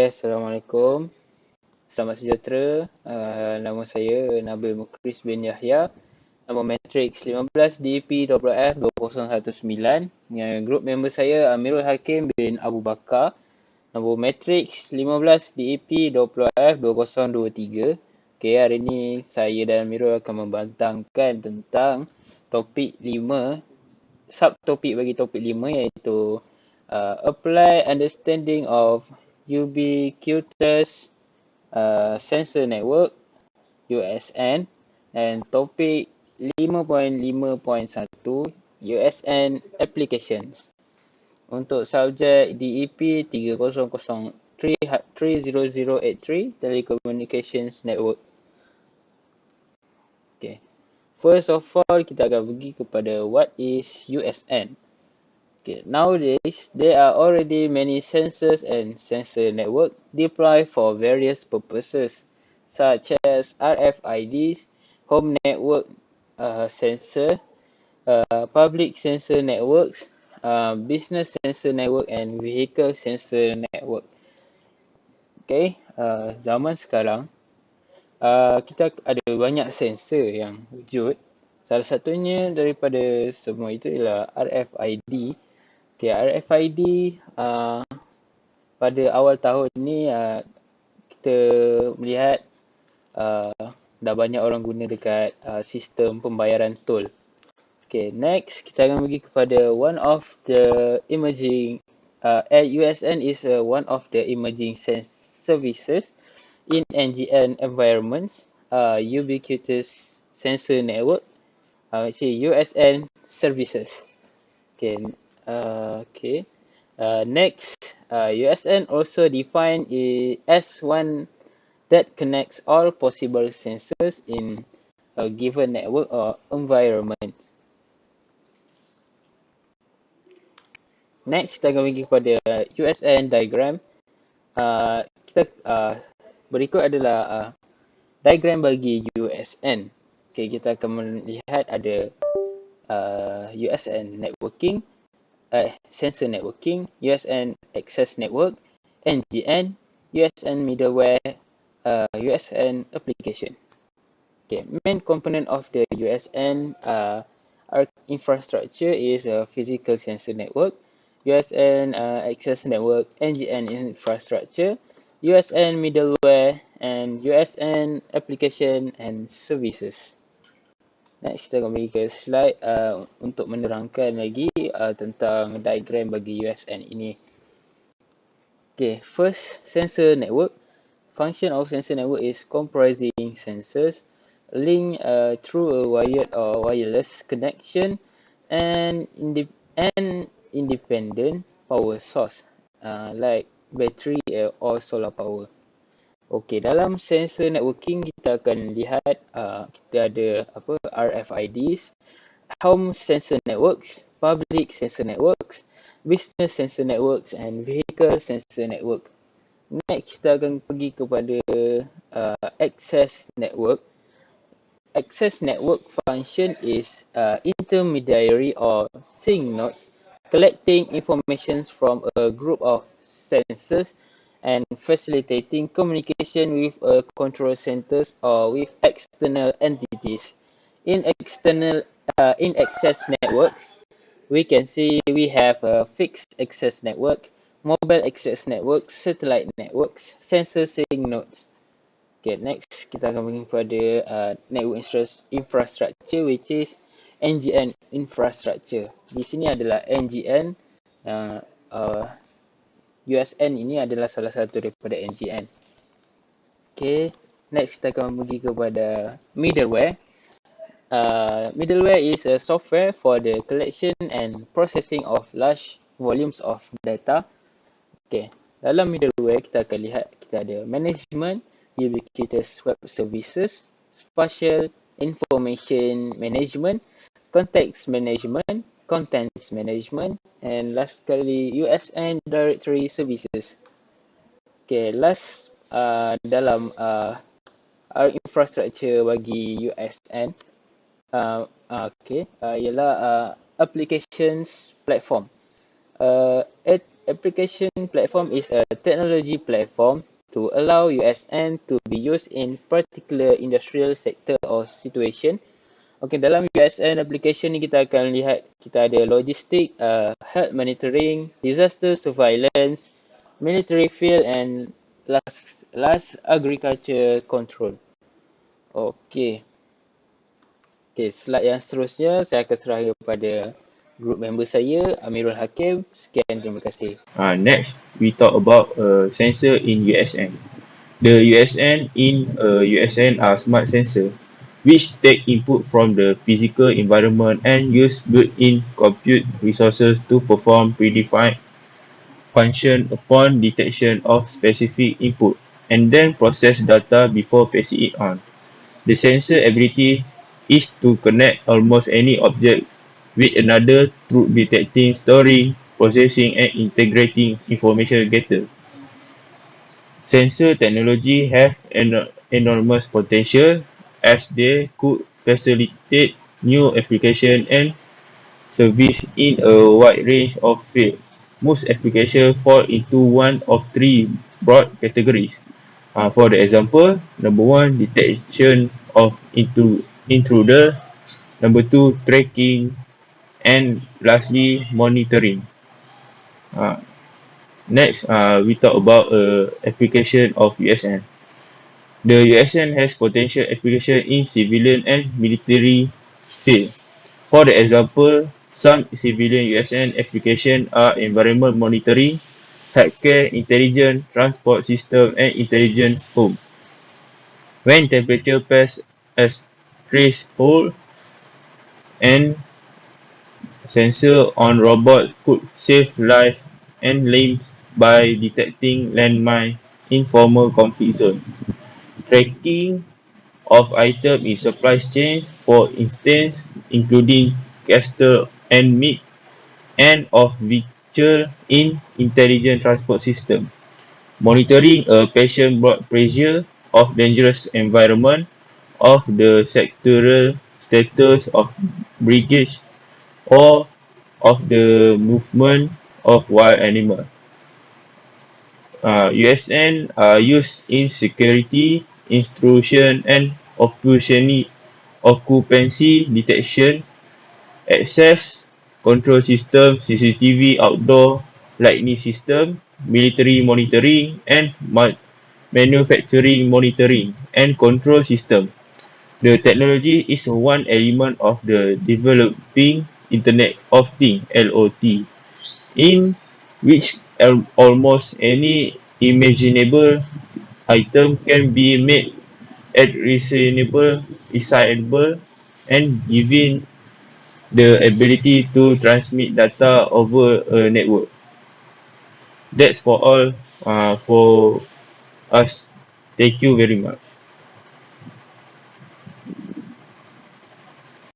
Assalamualaikum. Selamat sejahtera. Nama saya NABIL MUQRIZ bin YAHYA. Nombor matrix 15 DEP30083-TELECOMMUNICATION. Grup member saya AMIRUL HAKIM bin Abu Bakar. Nombor matrix 15 DEP30083-2023. Hari ini saya dan AMIRUL akan membantangkan tentang topik 5, subtopik bagi topik 5 iaitu apply understanding of ubiquitous sensor network USN, and topik 5.5.1 USN applications. Untuk subjek DEP30083-Telecommunications Network. First of all, kita akan pergi kepada what is USN. Nowadays, there are already many sensors and sensor network deployed for various purposes, such as RFIDs, home network sensor, public sensor networks, business sensor network, and vehicle sensor network. Zaman sekarang, kita ada banyak sensor yang wujud. Salah satunya daripada semua itu ialah RFID. RFID pada awal tahun ni kita melihat dah banyak orang guna dekat sistem pembayaran tol. Next kita akan pergi kepada one of the emerging USN is one of the emerging services in NGN environments, ubiquitous sensor network, USN services. Next, USN also defined as one that connects all possible sensors in a given network or environment. Next, kita akan pergi kepada USN diagram. Berikut adalah diagram bagi USN. Kita akan melihat ada USN networking, sensor networking, USN access network, NGN, USN middleware, USN application. Main component of the USN infrastructure is a physical sensor network, USN access network, NGN infrastructure, USN middleware, and USN application and services. Next, kita akan pergi ke slide untuk menerangkan lagi tentang diagram bagi USN ini. First, sensor network. Function of sensor network is comprising sensors linked through a wired or wireless connection and independent power source like battery or solar power. Dalam sensor networking kita akan lihat kita ada RFIDs, home sensor networks, public sensor networks, business sensor networks, and vehicle sensor network. Next, kita akan pergi kepada access network. Access network function is intermediary or sync nodes collecting information from a group of sensors and facilitating communication with control centers or with external entities. In access networks, we can see we have a fixed access network, mobile access network, satellite networks, sensor sync nodes. Next kita akan pergi kepada network infrastructure, which is NGN infrastructure. Di sini adalah NGN. USN ini adalah salah satu daripada NGN. Next kita akan pergi kepada middleware. Middleware is a software for the collection and processing of large volumes of data. Dalam middleware kita akan lihat kita ada management, ubiquitous web services, spatial information management, context management, contents management, and last kali USN directory services. Last dalam infrastructure bagi USN ialah applications platform. application platform is a technology platform to allow USN to be used in particular industrial sector or situation. Okay, dalam USN application ni kita akan lihat kita ada logistik, health monitoring, disaster surveillance, military field and last agriculture control. Okay. Okay, slide yang seterusnya saya akan serahkan kepada group member saya, Amirul Hakim. Sekian, terima kasih. Next, we talk about sensor in USN. The USN in USN are smart sensor, which take input from the physical environment and use built-in compute resources to perform predefined function upon detection of specific input, and then process data before passing it on. The sensor ability is to connect almost any object with another through detecting, storing, processing, and integrating information together. Sensor technology have enormous potential as they could facilitate new application and service in a wide range of fields. Most applications fall into one of three broad categories. For the example, number one, detection of intruder. Number two, tracking, and lastly, monitoring. Uh, Next, we talk about application of USN. The USN has potential application in civilian and military field. For the example, some civilian USN applications are environment monitoring, healthcare, intelligent transport system, and intelligent home. When temperature passes a threshold, and sensor on robot could save life and limbs by detecting landmine in formal conflict zone. Tracking of items in supply chain, for instance, including castor and meat, and of vehicle in intelligent transport system. Monitoring a patient blood pressure of dangerous environment, of the sectoral status of breakage, or of the movement of wild animal. USN are used in security, intrusion, and occupancy detection, access control system, CCTV, outdoor lighting system, military monitoring, and manufacturing monitoring and control system. The technology is one element of the developing Internet of Things (LOT), in which almost any imaginable item can be made at reasonable, and given the ability to transmit data over a network. That's for all for us. Thank you very much.